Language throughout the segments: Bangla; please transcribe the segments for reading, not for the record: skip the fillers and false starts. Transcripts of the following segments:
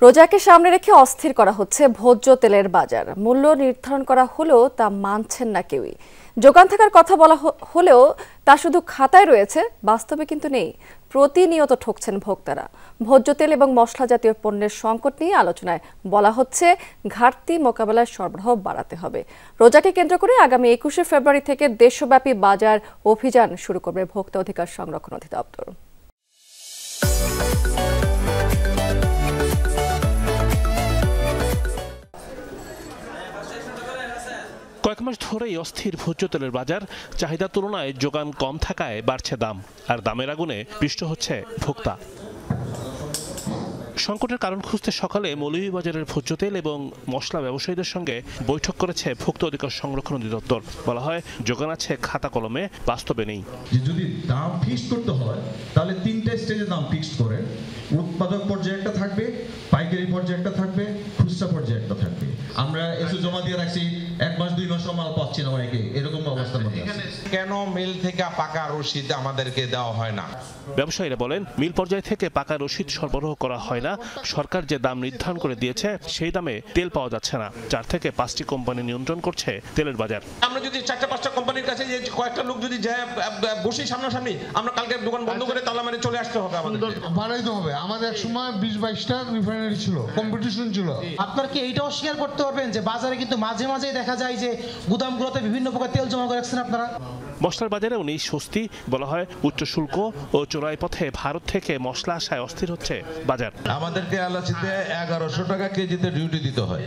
রোজাকে সামনে রেখে অস্থির করা হচ্ছে ভোজ্য তেলের বাজার। মূল্য নির্ধারণ করা হলেও তা মানছেন না কেউই। যোগান থাকার কথা বলা হলেও তা শুধু খাতায় রয়েছে, বাস্তবে কিন্তু নেই। প্রতিনিয়ত ঠকছেন ভোক্তারা। ভোজ্য তেল এবং মশলা জাতীয় পণ্যের সংকট নিয়ে আলোচনায় বলা হচ্ছে ঘাটতি মোকাবেলায় সরবরাহ বাড়াতে হবে। রোজাকে কেন্দ্র করে আগামী 21শে ফেব্রুয়ারি থেকে দেশব্যাপী বাজার অভিযান শুরু করবে ভোক্তা অধিকার সংরক্ষণ অধিদপ্তর। কয়েক মাস ধরেই অস্থির ভোজ্য তেলের বাজার। চাহিদার তুলনায় যোগান কম থাকায় বাড়ছে দাম, আর দামের আগুনে পিষ্ট হচ্ছে ভোক্তা। সংকটের কারণ খুঁজতে সকালে মৌলভীবাজারের ভোজ্য তেল এবং মশলা ব্যবসায়ীদের সঙ্গে বৈঠক করেছে ভোক্তা অধিকার সংরক্ষণ অধিদপ্তর। বলা হয়, যোগান আছে খাতা কলমে, বাস্তবে নেই। যদি দাম ফিক্স করতে হয় তাহলে তিনটা স্টেজে দাম ফিক্সড করে, উৎপাদক পর্যায়ে একটা থাকবে, পাইকারি পর্যায়ে একটা থাকবে, খুচরা পর্যায়ে একটা থাকবে। আমরা এসে জমা দিয়ে রাখছি 1 মাস 2 মাস মাল পাচ্ছি না অনেকে, এরকম অবস্থার মধ্যে আছে। কেন মিল থেকে পাকা রসিদ আমাদেরকে দেওয়া হয় না? ব্যবসায়ীরা বলেন, মিল পর্যায় থেকে পাকা রসিদ সরবরাহ করা হয় না। সরকার যে দাম নির্ধারণ করে দিয়েছে সেই দামে তেল পাওয়া যাচ্ছে না। 4 থেকে 5টি কোম্পানি নিয়ন্ত্রণ করছে তেলের বাজার। আমরা যদি 4-5টা কোম্পানির কাছে যে কয়েকটা লোক যদি যায় বসি সামনাসামনি, আমরা কালকে দোকান বন্ধ করে তালা মেরে চলে আসতে হবে। আমাদের বাড়াইতে হবে। আমাদের এক সময় 20-22টা রিফাইনারি ছিল, কম্পিটিশন ছিল। আপনারা কি এইটাও স্বীকার করতে পারবেন যে বাজারে কিন্তু মাঝে মাঝেই দেখা যায় যে গুদামগুলোতে বিভিন্ন প্রকার তেল জমা করে রাখছেন আপনারা? মশলার বাজারেও নেই স্বস্তি। বলা হয়, উচ্চ শুল্ক ও চোরাই পথে ভারত থেকে মশলা আসায় অস্থির হচ্ছে বাজার। আমাদেরকে এলাচিতে 1100 টাকা কেজিতে ডিউটি দিতে হয়।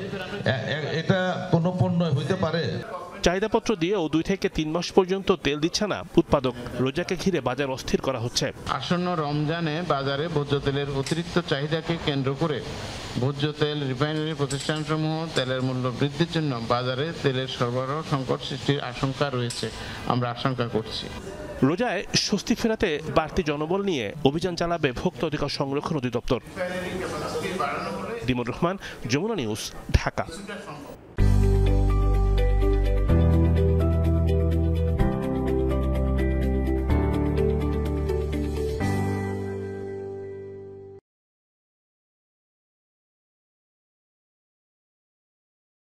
এটা কোনো পণ্য হইতে পারে? চাহিদাপত্র দিয়েও 2 থেকে 3 মাস পর্যন্ত তেল দিচ্ছে না উৎপাদক। রোজাকে ঘিরে বাজার অস্থির করা হচ্ছে। আসন্ন রমজানে বাজারে ভোজ্য তেলের অতিরিক্ত চাহিদাকে কেন্দ্র করে ভোজ্য তেল রিফাইনারি প্রতিষ্ঠানসমূহ তেলের মূল্য বৃদ্ধির জন্য বাজারে তেলের সরবরাহ সংকট সৃষ্টির আশঙ্কা রয়েছে। আমরা আশঙ্কা করছি রোজায় স্বস্তি ফেরাতে বাড়তি জনবল নিয়ে অভিযান চালাবে ভোক্তা অধিকার সংরক্ষণ অধিদপ্তর। দিমুর রহমান, যমুনা নিউজ, ঢাকা।